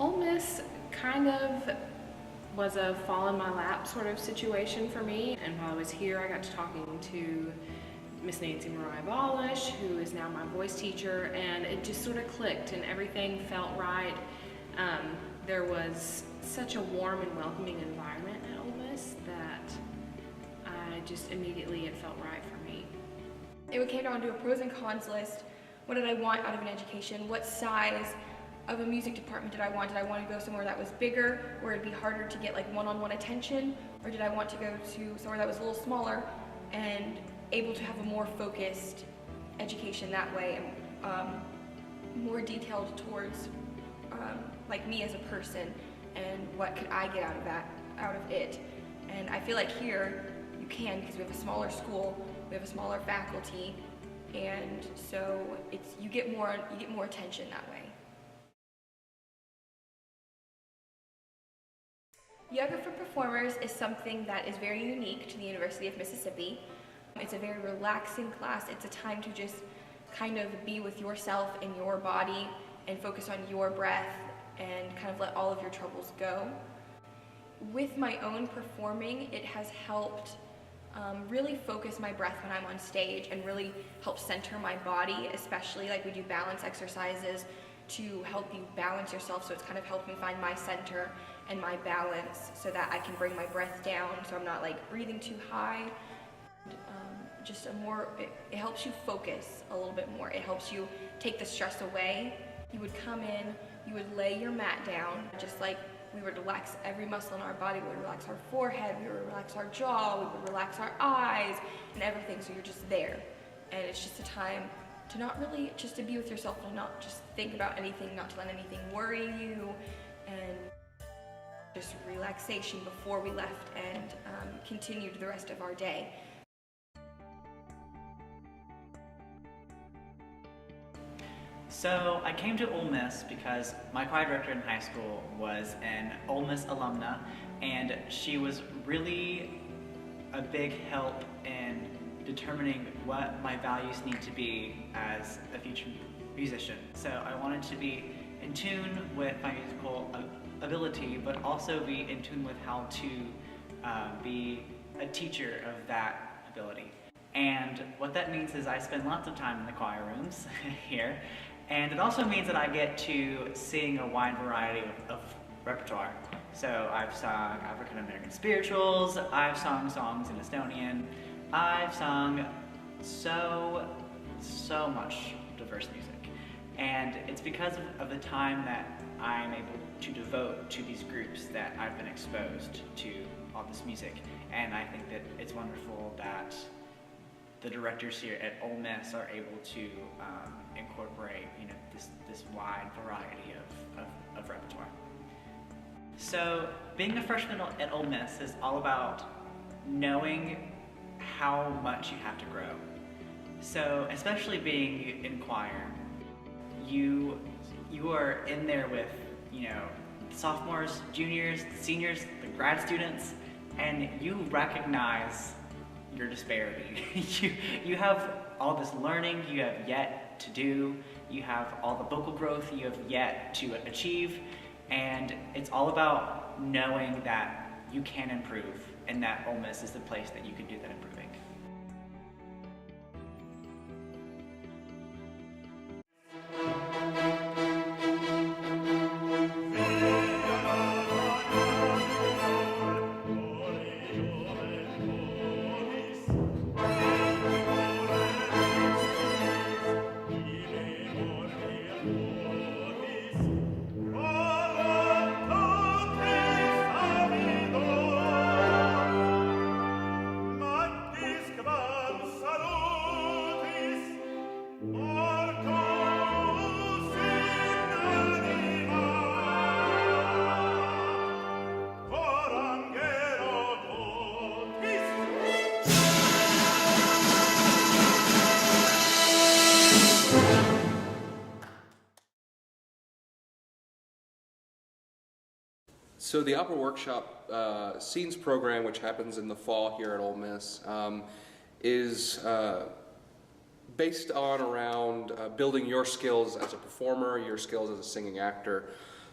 Ole Miss kind of was a fall in my lap sort of situation for me. And while I was here, I got to talking to Miss Nancy Mariah Ballish, who is now my voice teacher, and it just sort of clicked and everything felt right. There was such a warm and welcoming environment at Ole Miss that I just immediately, it felt right for me. It came down to a pros and cons list. What did I want out of an education? What size of a music department did I want? Did I want to go somewhere that was bigger, where it'd be harder to get like one-on-one attention? Or did I want to go to somewhere that was a little smaller and able to have a more focused education that way, and more detailed towards like me as a person and what could I get out of it. And I feel like here you can, because we have a smaller school, we have a smaller faculty, and so you get more attention that way. Yoga for Performers is something that is very unique to the University of Mississippi. It's a very relaxing class. It's a time to just kind of be with yourself and your body and focus on your breath and kind of let all of your troubles go. With my own performing, it has helped really focus my breath when I'm on stage and really help center my body, especially like we do balance exercises to help you balance yourself, so it's kind of helped me find my center and my balance so that I can bring my breath down so I'm not like breathing too high. It helps you focus a little bit more. It helps you take the stress away. You would come in, you would lay your mat down, just like we would relax every muscle in our body. We would relax our forehead, we would relax our jaw, we would relax our eyes and everything, so you're just there. And it's just a time to not really, just to be with yourself and not just think about anything, not to let anything worry you, and just relaxation before we left and continued the rest of our day. So I came to Ole Miss because my choir director in high school was an Ole Miss alumna, and she was really a big help in determining what my values need to be as a future musician. So I wanted to be in tune with my musical ability, but also be in tune with how to be a teacher of that ability. And what that means is I spend lots of time in the choir rooms here, and it also means that I get to sing a wide variety of repertoire. So I've sung African American spirituals, I've sung songs in Estonian, I've sung so much diverse music. And it's because of the time that I'm able to devote to these groups that I've been exposed to all this music. And I think that it's wonderful that the directors here at Ole Miss are able to incorporate, this wide variety of repertoire. So being a freshman at Ole Miss is all about knowing how much you have to grow. So especially being in choir, you are in there with sophomores, juniors, seniors, the grad students, and you recognize your disparity. you have all this learning you have yet to do, you have all the vocal growth you have yet to achieve, and it's all about knowing that you can improve and that Ole Miss is the place that you can do that improving. So the Opera Workshop Scenes program, which happens in the fall here at Ole Miss, is based around building your skills as a performer, your skills as a singing actor.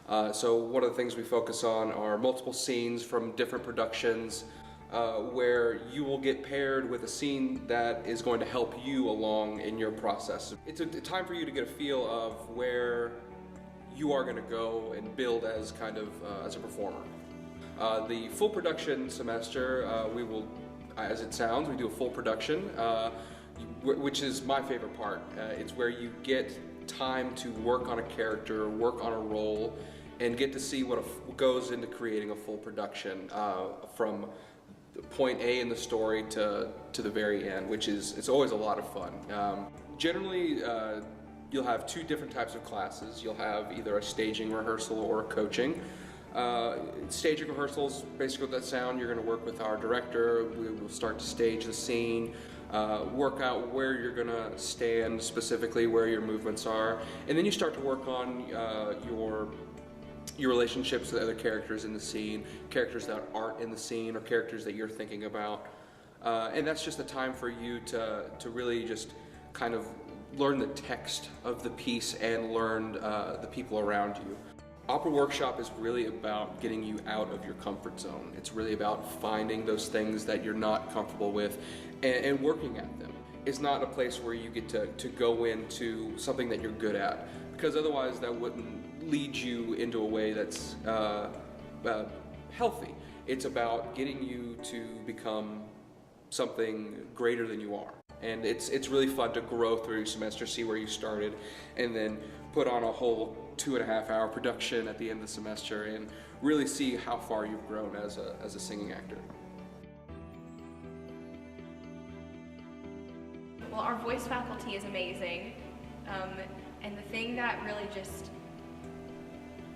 So one of the things we focus on are multiple scenes from different productions, where you will get paired with a scene that is going to help you along in your process. It's a time for you to get a feel of where you are going to go and build as kind of as a performer. The full production semester, we will, as it sounds, we do a full production, which is my favorite part. It's where you get time to work on a character, work on a role, and get to see what goes into creating a full production, from point A in the story to the very end, which is, it's always a lot of fun. Generally, you'll have two different types of classes. You'll have either a staging rehearsal or a coaching. Staging rehearsals, basically what that sound, you're going to work with our director. We will start to stage the scene, work out where you're going to stand, specifically where your movements are, and then you start to work on your relationships with other characters in the scene, characters that aren't in the scene, or characters that you're thinking about. And that's just a time for you to really just kind of learn the text of the piece and learn the people around you. Opera Workshop is really about getting you out of your comfort zone. It's really about finding those things that you're not comfortable with and working at them. It's not a place where you get to go into something that you're good at, because otherwise that wouldn't lead you into a way that's healthy. It's about getting you to become something greater than you are. And it's really fun to grow through your semester, see where you started, and then put on a whole 2.5-hour production at the end of the semester and really see how far you've grown as a singing actor. Well, our voice faculty is amazing, and the thing that really just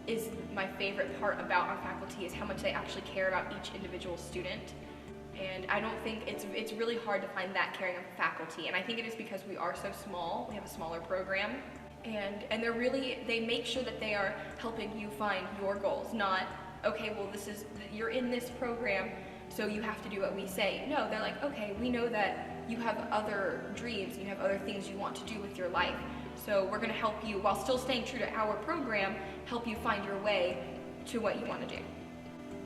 is my favorite part about our faculty is how much they actually care about each individual student. And I don't think it's really hard to find that caring of faculty, and I think it is because we are so small. We have a smaller program, and they make sure that they are helping you find your goals, not, okay, well, you're in this program, so you have to do what we say. No, they're like, okay, we know that you have other dreams, you have other things you want to do with your life, so we're going to help you, while still staying true to our program, help you find your way to what you want to do.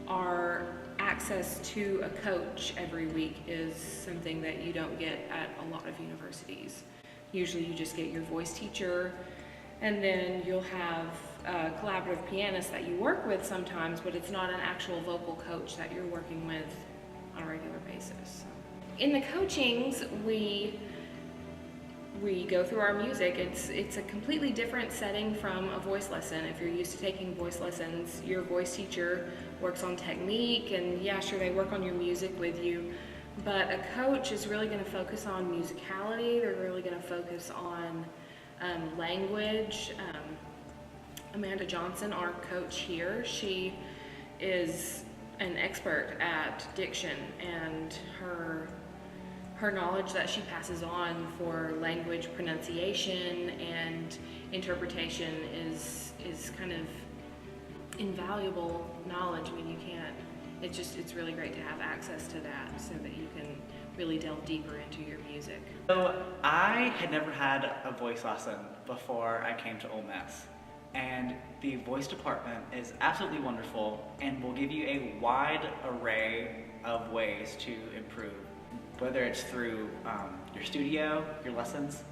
Our access to a coach every week is something that you don't get at a lot of universities. Usually you just get your voice teacher, and then you'll have a collaborative pianist that you work with sometimes, but it's not an actual vocal coach that you're working with on a regular basis. In the coachings, we go through our music. It's a completely different setting from a voice lesson. If you're used to taking voice lessons, your voice teacher works on technique, and yeah, sure, they work on your music with you, but a coach is really going to focus on musicality. They're really going to focus on language. Amanda Johnson, our coach here, she is an expert at diction, and her knowledge that she passes on for language pronunciation and interpretation is kind of invaluable knowledge. I mean, you can't, it's really great to have access to that so that you can really delve deeper into your music. So I had never had a voice lesson before I came to Ole Miss, and the voice department is absolutely wonderful and will give you a wide array of ways to improve, whether it's through your studio, your lessons,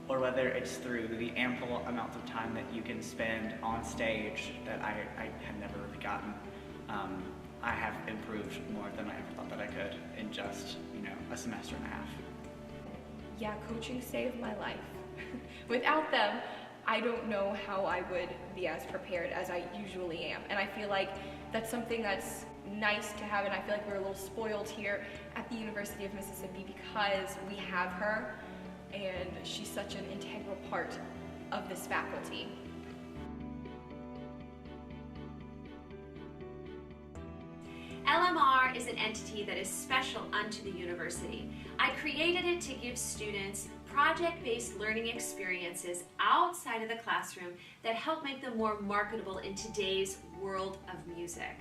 or whether it's through the ample amounts of time that you can spend on stage that I had never really gotten. I have improved more than I ever thought that I could in just, a semester and a half. Yeah, coaching saved my life. Without them, I don't know how I would be as prepared as I usually am. And I feel like that's something that's nice to have, and I feel like we're a little spoiled here at the University of Mississippi because we have her, and she's such an integral part of this faculty. LMR is an entity that is special unto the university. I created it to give students project-based learning experiences outside of the classroom that help make them more marketable in today's world of music.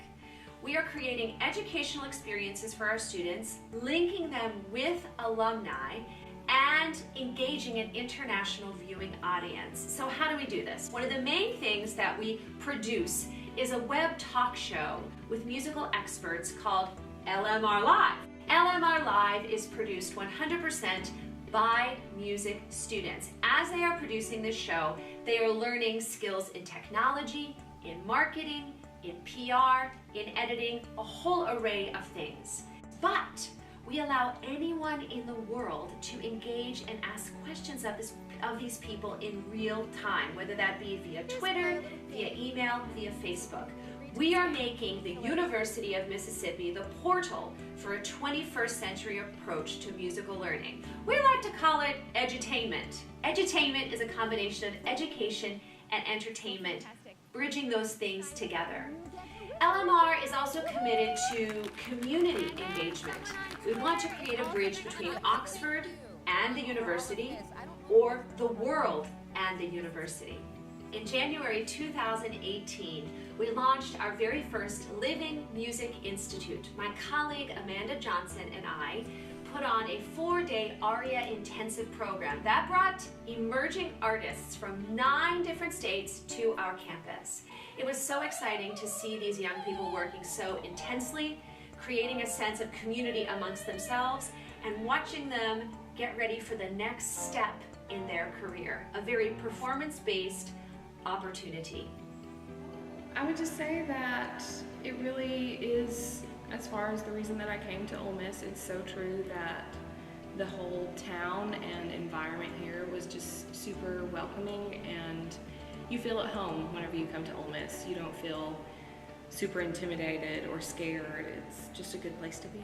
We are creating educational experiences for our students, linking them with alumni, and engaging an international viewing audience. So how do we do this? One of the main things that we produce is a web talk show with musical experts called LMR Live. LMR Live is produced 100% by music students. As they are producing this show, they are learning skills in technology, in marketing, in PR, in editing, a whole array of things. But we allow anyone in the world to engage and ask questions of these people in real time, whether that be via Twitter, via email, via Facebook. We are making the University of Mississippi the portal for a 21st century approach to musical learning. We like to call it edutainment. Edutainment is a combination of education and entertainment, bridging those things together. LMR is also committed to community engagement. We want to create a bridge between Oxford and the university, or the world and the university. In January 2018, we launched our very first Living Music Institute. My colleague Amanda Johnson and I put on a 4-day ARIA intensive program that brought emerging artists from 9 different states to our campus. It was so exciting to see these young people working so intensely, creating a sense of community amongst themselves, and watching them get ready for the next step in their career, a very performance-based opportunity. I would just say that it really is, as far as the reason that I came to Ole Miss, it's so true that the whole town and environment here was just super welcoming, and you feel at home whenever you come to Ole Miss. You don't feel super intimidated or scared. It's just a good place to be.